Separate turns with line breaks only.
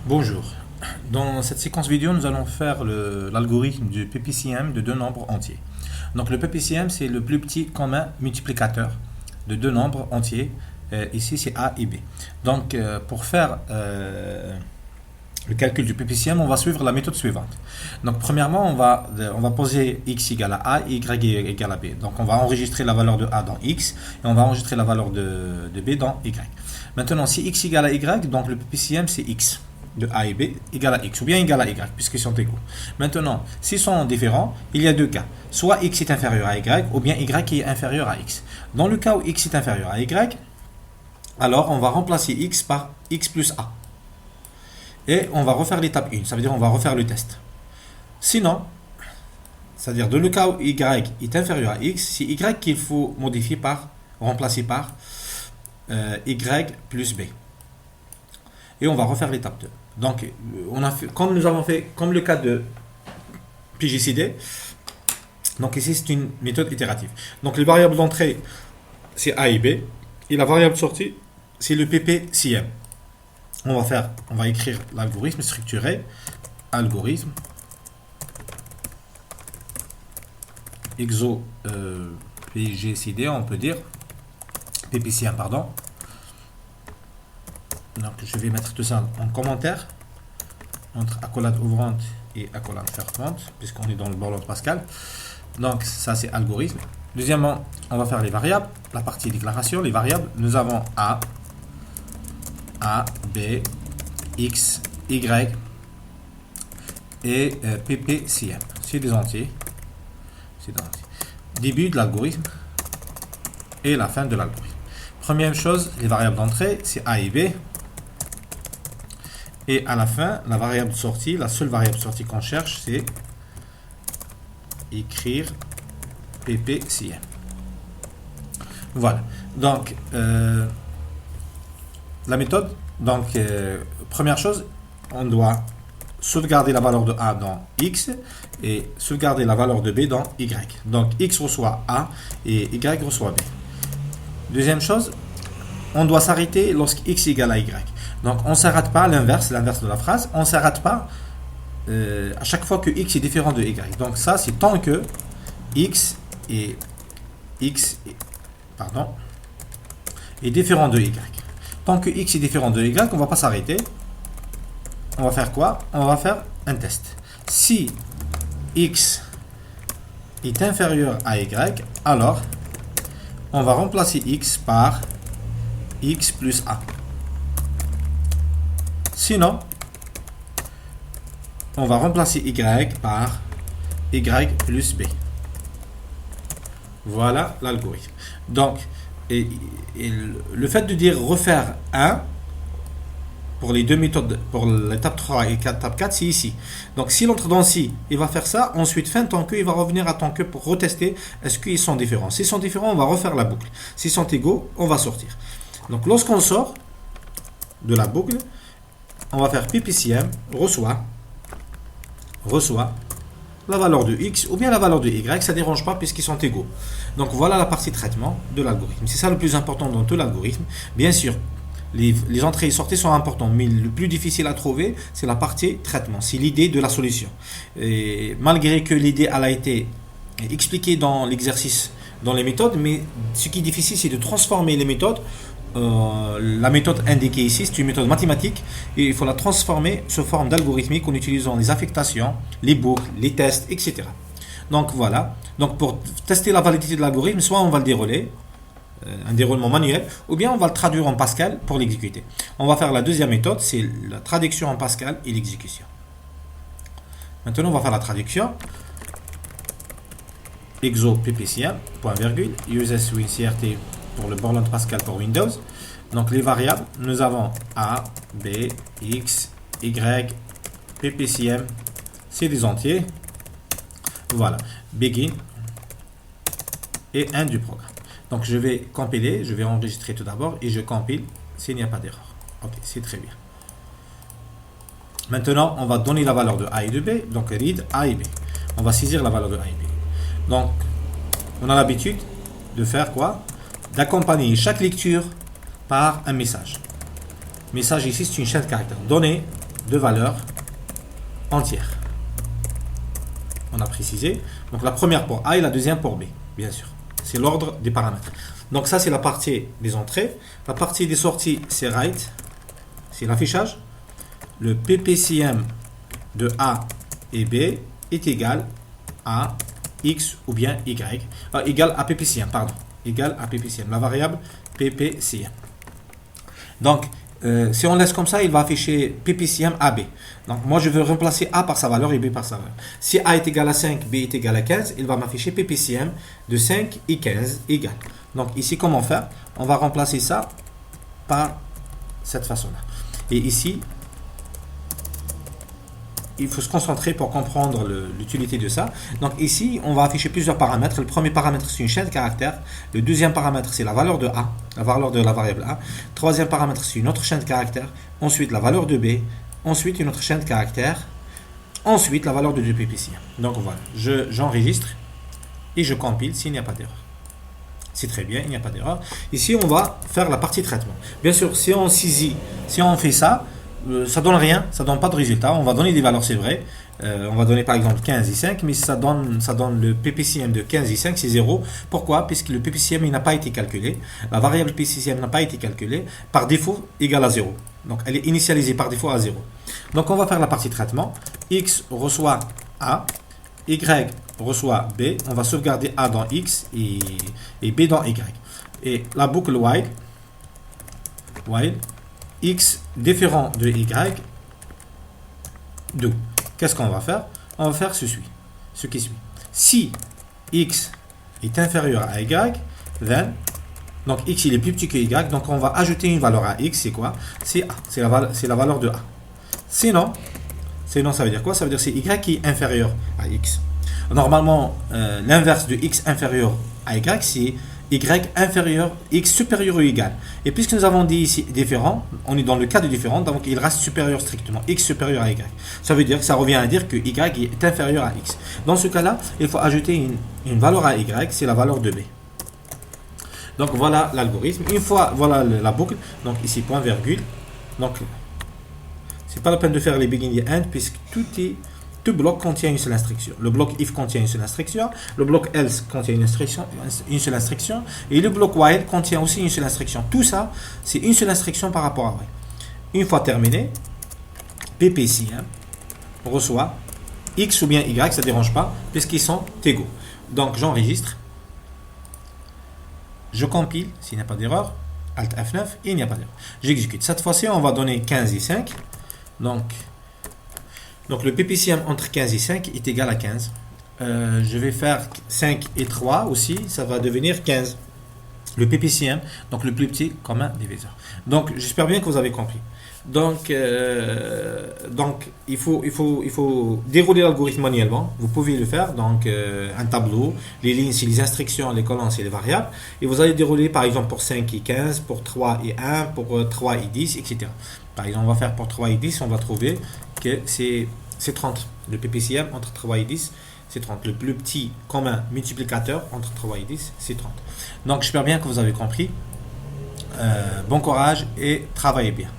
Bonjour. Dans cette séquence vidéo, nous allons faire l'algorithme du PPCM de deux nombres entiers. Donc le PPCM, c'est le plus petit commun multiplicateur de deux nombres entiers. Ici, c'est A et B. Donc pour faire le calcul du PPCM, on va suivre la méthode suivante. Donc premièrement, on va poser x égale à A et y égale à B. Donc on va enregistrer la valeur de A dans x et on va enregistrer la valeur de B dans y. Maintenant, si x égale à y, donc le PPCM c'est x de A et B égale à x ou bien égal à y puisqu'ils sont égaux. Maintenant, s'ils sont différents, il y a deux cas. Soit x est inférieur à y ou bien y est inférieur à x. Dans le cas où x est inférieur à y, alors on va remplacer x par x plus a. Et on va refaire l'étape 1, ça veut dire on va refaire le test. Sinon, c'est-à-dire dans le cas où y est inférieur à x, c'est y qu'il faut modifier remplacer par y plus b. Et on va refaire l'étape 2. Donc, on a fait, comme nous avons fait, comme le cas de PGCD, donc ici c'est une méthode itérative. Donc les variables d'entrée, c'est A et B, et la variable de sortie, c'est le PPCM. On va écrire l'algorithme structuré, algorithme, exo PGCD, on peut dire, PPCM, pardon. Donc je vais mettre tout ça en commentaire entre accolade ouvrante et accolade fermante puisqu'on est dans le borlon de Pascal. Donc ça c'est algorithme. Deuxièmement, on va faire les variables, la partie déclaration, les variables. Nous avons A, B, X, Y et PPCM. C'est des entiers. Début de l'algorithme et la fin de l'algorithme. Première chose, les variables d'entrée, c'est A et B. Et à la fin, la variable de sortie, la seule variable de sortie qu'on cherche, c'est écrire PPCM. Voilà. Donc, la méthode. Donc, première chose, on doit sauvegarder la valeur de A dans X et sauvegarder la valeur de B dans Y. Donc, X reçoit A et Y reçoit B. Deuxième chose, on doit s'arrêter lorsque X égale à Y. Donc on ne s'arrête pas, l'inverse de la phrase, on ne s'arrête pas à chaque fois que x est différent de y. Donc ça c'est tant que x est différent de y. Tant que x est différent de y, on ne va pas s'arrêter. On va faire quoi? On va faire un test. Si x est inférieur à y, alors on va remplacer x par x plus a. Sinon, on va remplacer y par y plus b. Voilà l'algorithme. Donc, le fait de dire refaire 1 pour les deux méthodes, pour l'étape 3 et l'étape 4, c'est ici. Donc, s'il entre dans ci, il va faire ça. Ensuite, fin tant que, il va revenir à tant que pour retester est-ce qu'ils sont différents. S'ils sont différents, on va refaire la boucle. S'ils sont égaux, on va sortir. Donc, lorsqu'on sort de la boucle, on va faire PPCM reçoit la valeur de x ou bien la valeur de y, ça ne dérange pas puisqu'ils sont égaux. Donc voilà la partie traitement de l'algorithme. C'est ça le plus important dans tout l'algorithme. Bien sûr, les entrées et sorties sont importantes, mais le plus difficile à trouver, c'est la partie traitement. C'est l'idée de la solution. Et malgré que l'idée a été expliquée dans l'exercice, dans les méthodes, mais ce qui est difficile, c'est de transformer les méthodes. La méthode indiquée ici, c'est une méthode mathématique et il faut la transformer sous forme d'algorithmique en utilisant les affectations, les boucles, les tests, etc. Donc voilà. Donc pour tester la validité de l'algorithme, soit on va le dérouler, un déroulement manuel, ou bien on va le traduire en Pascal pour l'exécuter. On va faire la deuxième méthode, c'est la traduction en Pascal et l'exécution. Maintenant, on va faire la traduction. Exo PPCM, point virgule, uses WinCRT pour le borlon de Pascal pour Windows. Donc les variables, nous avons A, B, X, Y, PPCM, c'est des entiers. Voilà, begin et end du programme. Donc je vais compiler, je vais enregistrer tout d'abord et je compile s'il n'y a pas d'erreur. Ok, c'est très bien. Maintenant, on va donner la valeur de A et de B, donc read A et B. On va saisir la valeur de A et B. Donc, on a l'habitude de faire quoi? D'accompagner chaque lecture par un message. Message ici, c'est une chaîne de caractères. Donner de valeurs entières. On a précisé. Donc la première pour A et la deuxième pour B, bien sûr. C'est l'ordre des paramètres. Donc ça, c'est la partie des entrées. La partie des sorties, c'est write. C'est l'affichage. Le PPCM de A et B est égal à X ou bien Y. Égal à PPCM, pardon. Égal à PPCM. La variable PPCM. Donc, si on laisse comme ça, il va afficher PPCM AB. Donc, moi, je veux remplacer A par sa valeur et B par sa valeur. Si A est égal à 5, B est égal à 15, il va m'afficher PPCM de 5 et 15 égal. Donc, ici, comment faire? On va remplacer ça par cette façon-là. Et ici, il faut se concentrer pour comprendre l'utilité de ça. Donc ici, on va afficher plusieurs paramètres. Le premier paramètre, c'est une chaîne de caractères. Le deuxième paramètre, c'est la valeur de A, la valeur de la variable A. Troisième paramètre, c'est une autre chaîne de caractères. Ensuite, la valeur de B. Ensuite, une autre chaîne de caractères. Ensuite, la valeur de 2 PPCM. Donc voilà, j'enregistre et je compile s'il n'y a pas d'erreur. C'est très bien, il n'y a pas d'erreur. Ici, on va faire la partie traitement. Bien sûr, si on saisit, si on fait ça, ça donne rien, ça donne pas de résultat. On va donner des valeurs, c'est vrai. On va donner par exemple 15 et 5, mais ça donne le PPCM de 15 et 5, c'est 0. Pourquoi? Puisque le PPCM n'a pas été calculé. La variable PPCM n'a pas été calculée. Par défaut, égale à 0. Donc elle est initialisée par défaut à 0. Donc on va faire la partie traitement. X reçoit A, Y reçoit B. On va sauvegarder A dans X et B dans Y. Et la boucle while X différent de Y, d'où? Qu'est-ce qu'on va faire? On va faire ce qui suit. Si X est inférieur à Y, then, donc X il est plus petit que Y, donc on va ajouter une valeur à X, c'est quoi? C'est A, c'est la valeur de A. Sinon, ça veut dire quoi? Ça veut dire que c'est Y qui est inférieur à X. Normalement, l'inverse de X inférieur à Y, c'est Y inférieur, X supérieur ou égal. Et puisque nous avons dit ici différent, on est dans le cas de différent, donc il reste supérieur strictement, X supérieur à Y. Ça veut dire que ça revient à dire que Y est inférieur à X. Dans ce cas-là, il faut ajouter une valeur à Y, c'est la valeur de B. Donc voilà l'algorithme. Une fois, voilà la boucle, donc ici point virgule. Donc, c'est pas la peine de faire les begin et end, puisque tout bloc contient une seule instruction. Le bloc if contient une seule instruction, le bloc else contient une seule instruction, et le bloc while contient aussi une seule instruction. Tout ça, c'est une seule instruction par rapport à while. Une fois terminé, PPCM reçoit X ou bien Y, ça ne dérange pas, puisqu'ils sont égaux. Donc j'enregistre, je compile, s'il n'y a pas d'erreur, Alt F9, et il n'y a pas d'erreur. J'exécute. Cette fois-ci, on va donner 15 et 5. Donc le PPCM entre 15 et 5 est égal à 15. Je vais faire 5 et 3 aussi, ça va devenir 15. Le PPCM, donc le plus petit commun diviseur. Donc j'espère bien que vous avez compris. Donc il faut dérouler l'algorithme manuellement. Vous pouvez le faire. Donc un tableau, les lignes c'est les instructions, les colonnes c'est les variables. Et vous allez dérouler par exemple pour 5 et 15, pour 3 et 1, pour 3 et 10, etc. Par exemple, on va faire pour 3 et 10, on va trouver que c'est 30. Le PPCM entre 3 et 10, c'est 30. Le plus petit commun multiplicateur entre 3 et 10, c'est 30. Donc j'espère bien que vous avez compris. Bon courage et travaillez bien.